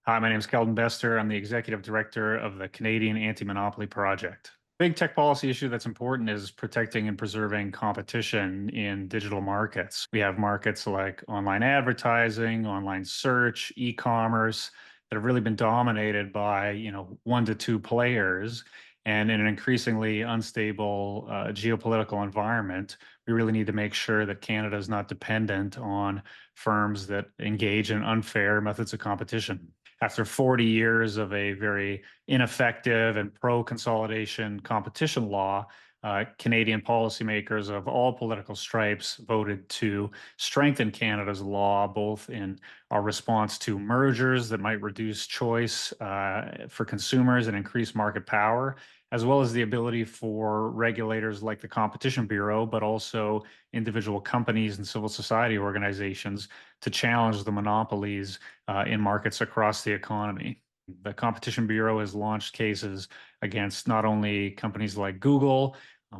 Hi, my name is Keldon. I'm the executive director of the Canadian Anti-Monopoly Project. Big tech policy issue that's important is protecting and preserving competition in digital markets. We have markets like online advertising, online search, e-commerce that have really been dominated by, one to two players. And in an increasingly unstable geopolitical environment, we really need to make sure that Canada is not dependent on firms that engage in unfair methods of competition. After 40 years of a very ineffective and pro-consolidation competition law, Canadian policymakers of all political stripes voted to strengthen Canada's law, both in our response to mergers that might reduce choice for consumers and increase market power, as well as the ability for regulators like the Competition Bureau, but also individual companies and civil society organizations to challenge the monopolies in markets across the economy. The Competition Bureau has launched cases against not only companies like Google,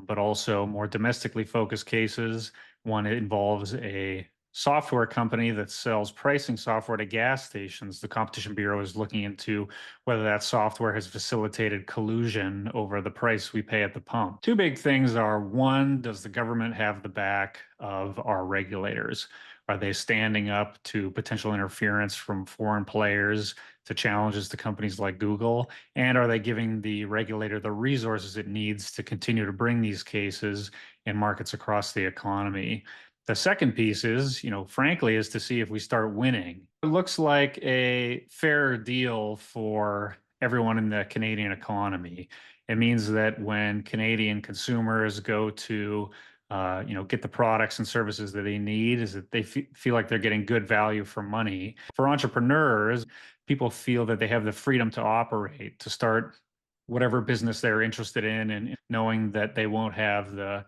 but also more domestically focused cases. One involves a software company that sells pricing software to gas stations. The Competition Bureau is looking into whether that software has facilitated collusion over the price we pay at the pump. Two big things are: one, does the government have the back of our regulators? Are they standing up to potential interference from foreign players, to challenges to companies like Google? And are they giving the regulator the resources it needs to continue to bring these cases in markets across the economy? The second piece is, frankly, is to see if we start winning. It looks like a fair deal for everyone in the Canadian economy. It means that when Canadian consumers go to get the products and services that they need, is that they feel like they're getting good value for money. For entrepreneurs, people feel that they have the freedom to operate, to start whatever business they're interested in, and knowing that they won't have the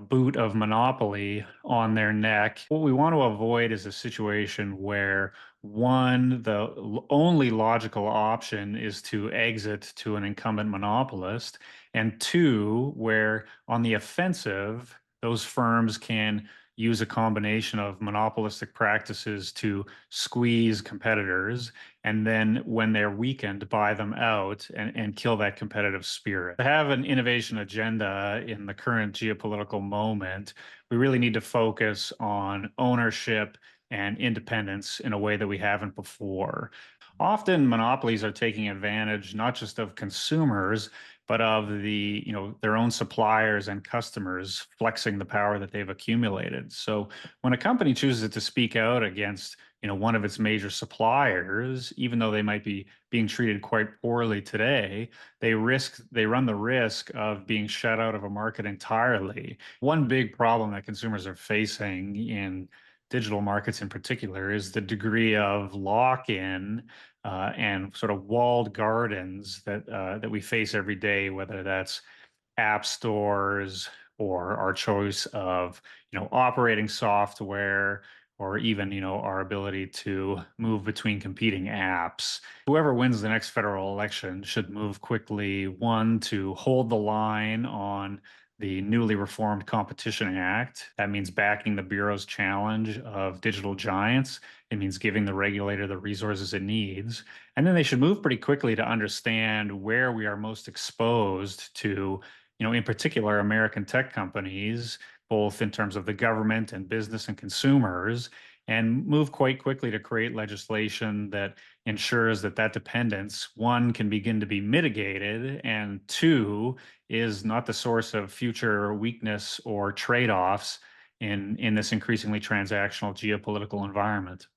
boot of monopoly on their neck. What we want to avoid is a situation where, one, the only logical option is to exit to an incumbent monopolist, and two, where on the offensive, those firms can use a combination of monopolistic practices to squeeze competitors, and then when they're weakened, buy them out and kill that competitive spirit. To have an innovation agenda in the current geopolitical moment, we really need to focus on ownership and independence in a way that we haven't before. Often monopolies are taking advantage not just of consumers, but of their own suppliers and customers, flexing the power that they've accumulated. So when a company chooses to speak out against, one of its major suppliers, even though they might be being treated quite poorly today, they run the risk of being shut out of a market entirely. One big problem that consumers are facing in digital markets in particular is the degree of lock-in and sort of walled gardens that we face every day, whether that's app stores or our choice of operating software, or even our ability to move between competing apps. Whoever wins the next federal election should move quickly, one, to hold the line on the newly reformed Competition Act. That means backing the Bureau's challenge of digital giants. It means giving the regulator the resources it needs. And then they should move pretty quickly to understand where we are most exposed to, in particular, American tech companies, both in terms of the government and business and consumers, and move quite quickly to create legislation that ensures that that dependence, one, can begin to be mitigated, and two, is not the source of future weakness or trade-offs in this increasingly transactional geopolitical environment.